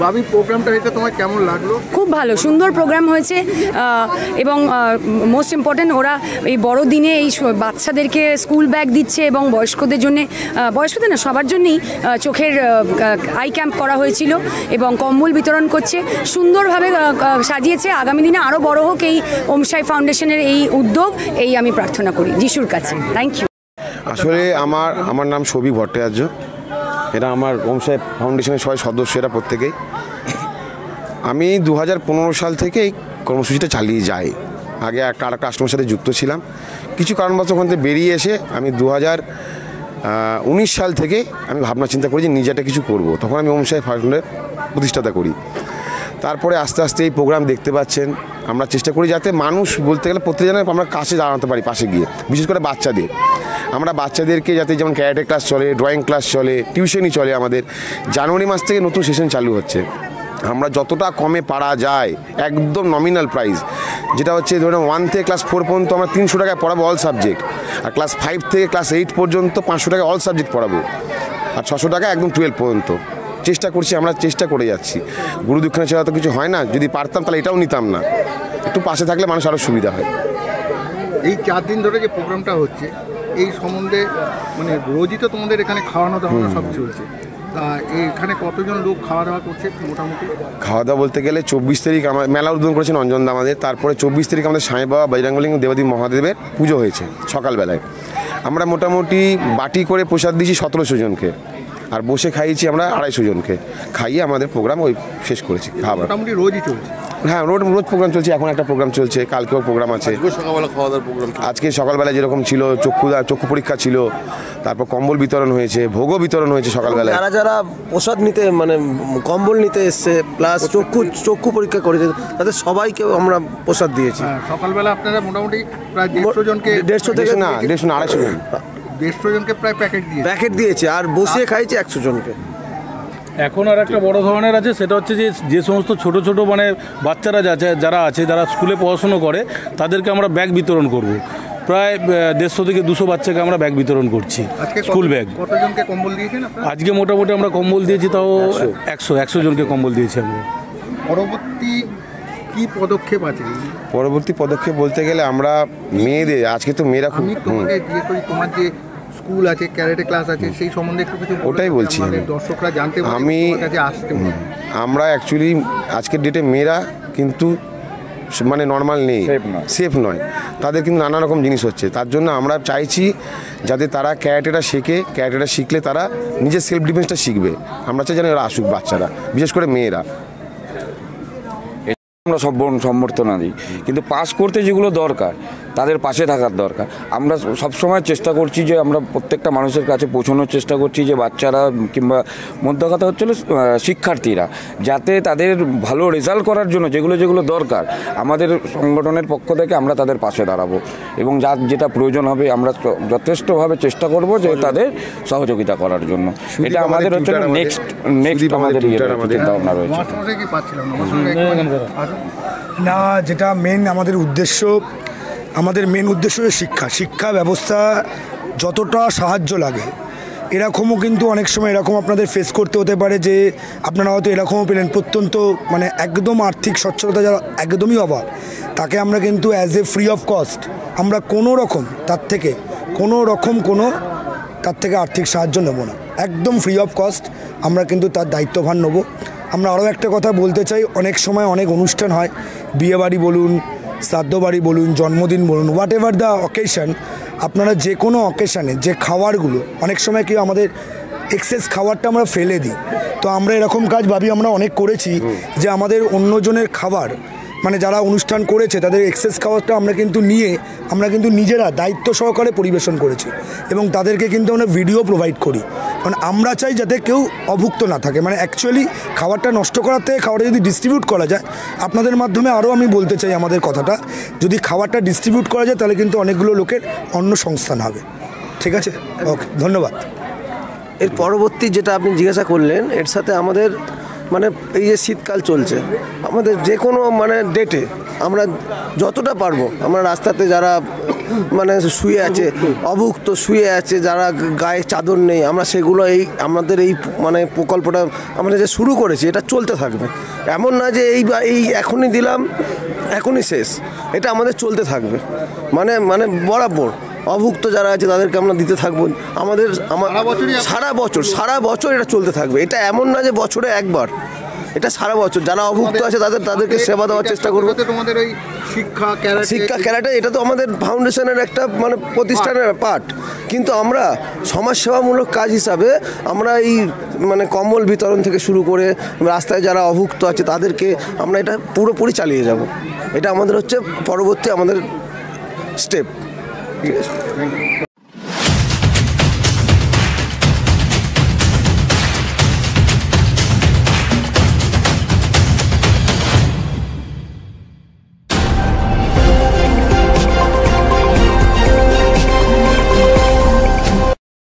বাবি প্রোগ্রামটা হয়েছে তোমার কেমন লাগলো? খুব ভালো, সুন্দর প্রোগ্রাম হয়েছে এবং মোস্ট ইম্পর্ট্যান্ট ওরা এই বড়দিনে এই বাচ্চাদেরকে স্কুল ব্যাগ দিচ্ছে এবং বয়স্কদের জন্যে, বয়স্কদের না সবার জন্যই চোখের আই ক্যাম্প করা হয়েছিল এবং কম্বল বিতরণ করছে, সুন্দরভাবে সাজিয়েছে। আগামী দিনে আরও বড় হোক এই ওম সাই ফাউন্ডেশনের এই উদ্যোগ, এই আমি প্রার্থনা করি যিশুর কাছে। Thank you. আসলে আমার নাম সৌভিক ভট্টাচার্য, এরা আমার ওম সাই ফাউন্ডেশনের সবাই সদস্য, এরা প্রত্যেকেই। আমি 2015 সাল থেকে এই কর্মসূচিটা চালিয়ে যাই। আগে একটা কাস্টমারের সাথে যুক্ত ছিলাম, কিছু কারণবশত ওখান থেকে বেরিয়ে এসে আমি 2019 সাল থেকে আমি ভাবনা চিন্তা করি যে নিজেটা কিছু করব। তখন আমি ওম সাই ফাউন্ডেশনের প্রতিষ্ঠাতা করি। তারপরে আস্তে আস্তে এই প্রোগ্রাম দেখতে পাচ্ছেন, আমরা চেষ্টা করি যাতে মানুষ বলতে গেলে প্রত্যেকজনের আমরা কাছে দাঁড়াতে পারি, পাশে গিয়ে, বিশেষ করে বাচ্চাদের। আমরা বাচ্চাদেরকে যাতে, যেমন ক্যারাটে ক্লাস চলে, ড্রয়িং ক্লাস চলে, টিউশনই চলে। আমাদের জানুয়ারি মাস থেকে নতুন সেশন চালু হচ্ছে। আমরা যতটা কমে পারা যায়, একদম নমিনাল প্রাইস, যেটা হচ্ছে ধরুন 1 থেকে ক্লাস 4 পর্যন্ত আমরা 300 টাকায় পড়াবো অল সাবজেক্ট, আর ক্লাস 5 থেকে ক্লাস 8 পর্যন্ত 500 টাকায় অল সাবজেক্ট পড়াবো, আর 600 টাকা একদম 12 পর্যন্ত। চেষ্টা করছি, আমরা চেষ্টা করে যাচ্ছি। গুরু দক্ষিণা ছাড়া তো কিছু হয় না। যদি পারতাম তাহলে এটাও নিতাম না। একটু পাশে থাকলে মানুষ আরও সুবিধা হয়। এই 4 দিন ধরে যে প্রোগ্রামটা হচ্ছে, এই সম্বন্ধে মানে রোজই তো তোমাদের এখানে খাওয়ানো দাওয়ানো সব চলছে, তা এখানে কতজন লোক খাওয়া দাওয়া করছে মোটামুটি? খাওয়া দাওয়া বলতে গেলে 24 তারিখ আমার মেলা উদ্বোধন করেছেন অঞ্জন দা আমাদের। তারপরে 24 তারিখ আমাদের সাঁই বাবা বজরংবলী দেবাদেব মহাদেবের পুজো হয়েছে সকালবেলায়। আমরা মোটামুটি বাটি করে প্রসাদ দিয়েছি 1700 জনকে, আর বসে খাইয়েছি আমরা 250 জনকে। খাইয়ে আমাদের প্রোগ্রাম ওই শেষ করেছি। খাবার মোটামুটি রোজই চলছে? হ্যাঁ, রোজ প্রোগ্রাম চলছে। এখন একটা প্রোগ্রাম চলছে, কালকেও প্রোগ্রাম আছে। সকালবেলা খাওয়া দাওয়ার প্রোগ্রাম, আজকে সকালবেলা যেরকম ছিল চক্ষু পরীক্ষা ছিল, তারপর কম্বল বিতরণ হয়েছে, ভোগও বিতরণ হয়েছে সকালবেলায়। যারা প্রসাদ নিতে মানে কম্বল নিতে এসছে, প্লাস চক্ষু পরীক্ষা করেছে, তাদের সবাইকে আমরা প্রসাদ দিয়েছি। সকালবেলা আপনারা মোটামুটি প্রায় 150 জনকে, 150 থেকে না 150 না 250 জন, 150 জনকে প্রায় প্যাকেট দিয়েছে, আর বসিয়ে খাইছে 100 জনকে। এখন আর একটা বড় ধরনের আছে, সেটা হচ্ছে যে সমস্ত ছোট ছোট মানে বাচ্চারা যারা স্কুলে পড়াশুনো করে, তাদেরকে আমরা ব্যাগ বিতরণ করব। প্রায় 150 থেকে 200 বাচ্চাকে আমরা ব্যাগ বিতরণ করছি, স্কুল ব্যাগ। কতজনকে কম্বল দিয়েছেন আপনারা? আজকে মোটামুটি আমরা কম্বল দিয়েছি তাও 100 জনকে কম্বল দিয়েছি আমরা। পরবর্তী কি পদক্ষেপ আছে? পরবর্তী পদক্ষেপ বলতে গেলে আমরা মেয়েদের, আজকে তো মেয়েরা খুব, তোমাকে জিজ্ঞেস করি, তোমার যে স্কুল আছে, ক্যারাটে ক্লাস আছে, সেই সম্বন্ধে একটু কিছু? ওটাই বলছি দর্শকরা জানতে আমরা অ্যাকচুয়ালি আজকের ডেটে মেয়েরা কিন্তু মানে নর্মাল নেই, সেফ নয়। তাদের কিন্তু নানা রকম জিনিস হচ্ছে। তার জন্য আমরা চাইছি যাতে তারা ক্যারাটেটা শেখে, ক্যারাটেটা শিখলে তারা নিজের সেলফ ডিফেন্সটা শিখবে। আমরা চাই যেন এরা আসুক, বাচ্চারা, বিশেষ করে মেয়েরা। আমরা সম্বর্ধনা দিই, কিন্তু পাস করতে যেগুলো দরকার তাদের পাশে থাকার দরকার। আমরা সবসময় চেষ্টা করছি যে আমরা প্রত্যেকটা মানুষের কাছে পৌঁছানোর চেষ্টা করছি যে বাচ্চারা কিংবা মধ্য কথা হচ্ছিল শিক্ষার্থীরা যাতে তাদের ভালো রেজাল্ট করার জন্য যেগুলো দরকার, আমাদের সংগঠনের পক্ষ থেকে আমরা তাদের পাশে দাঁড়াবো এবং যেটা প্রয়োজন হবে আমরা যথেষ্টভাবে চেষ্টা করব যে তাদের সহযোগিতা করার জন্য। এটা আমাদের হচ্ছে নেক্সট আমাদের চিন্তাভাবনা রয়েছে। না, যেটা মেন আমাদের মেন উদ্দেশ্য শিক্ষা ব্যবস্থা যতটা সাহায্য লাগে, এরকমও কিন্তু অনেক সময় এরকম আপনাদের ফেস করতে হতে পারে যে আপনারা হয়তো এরকমও পেলেন প্রত্যন্ত মানে একদম আর্থিক সচ্ছলতা যারা একদমই অভাব, তাকে আমরা কিন্তু as a free of cost আমরা কোনো রকম তার থেকে আর্থিক সাহায্য নেব না, একদম ফ্রি অফ কস্ট আমরা কিন্তু তার দায়িত্বভার নেব। আমরা আরও একটা কথা বলতে চাই, অনেক সময় অনেক অনুষ্ঠান হয়, বিয়েবাড়ি বলুন, শ্রাদ্ধ বাড়ি বলুন, জন্মদিন বলুন, হোয়াট এভার দ্য অকেশন, আপনারা যে কোনো অকেশানে যে খাবারগুলো অনেক সময় কি আমাদের এক্সেস খাবারটা আমরা ফেলে দিই, তো আমরা এরকম কাজ ভাবি আমরা অনেক করেছি যে আমাদের অন্যজনের খাবার মানে যারা অনুষ্ঠান করেছে তাদের এক্সেস খাবারটা আমরা কিন্তু নিজেরা দায়িত্ব সহকারে পরিবেশন করেছি এবং তাদেরকে কিন্তু আমরা ভিডিও প্রোভাইড করি, কারণ আমরা চাই যাতে কেউ অভুক্ত না থাকে। মানে অ্যাকচুয়ালি খাবারটা নষ্ট করার থেকে খাবারটা যদি ডিস্ট্রিবিউট করা যায়, আপনাদের মাধ্যমে আরও আমি বলতে চাই আমাদের কথাটা, যদি খাবারটা ডিস্ট্রিবিউট করা যায় তাহলে কিন্তু অনেকগুলো লোকের অন্য সংস্থান হবে। ঠিক আছে, ওকে, ধন্যবাদ। এর পরবর্তী যেটা আপনি জিজ্ঞাসা করলেন, এর সাথে আমাদের মানে এই যে শীতকাল চলছে, আমাদের যে কোনো মানে ডেটে আমরা যতটা পারবো আমরা রাস্তাতে যারা মানে শুয়ে আছে, অভুক্ত শুয়ে আছে, যারা গায়ে চাদর নেই, আমরা সেগুলো আমাদের এই মানে প্রকল্পটা আমরা যে শুরু করেছি এটা চলতে থাকবে। এমন না যে এই এখনই দিলাম এখনই শেষ, এটা আমাদের চলতে থাকবে, মানে বরাবর অভুক্ত যারা আছে তাদেরকে আমরা দিতে থাকবো। সারা বছর এটা চলতে থাকবে। এটা এমন না যে বছরে একবার, এটা সারা বছর যারা অভুক্ত আছে তাদেরকে সেবা দেওয়ার চেষ্টা করবো। তোমাদের ওই শিক্ষা ক্যারাটে এটা তো আমাদের ফাউন্ডেশনের একটা মানে প্রতিষ্ঠানের পার্ট, কিন্তু আমরা সমাজসেবামূলক কাজ হিসাবে আমরা এই মানে কম্বল বিতরণ থেকে শুরু করে রাস্তায় যারা অভুক্ত আছে তাদেরকে আমরা এটা পুরোপুরি চালিয়ে যাব। এটা আমাদের হচ্ছে পরবর্তী আমাদের স্টেপ। Thank you.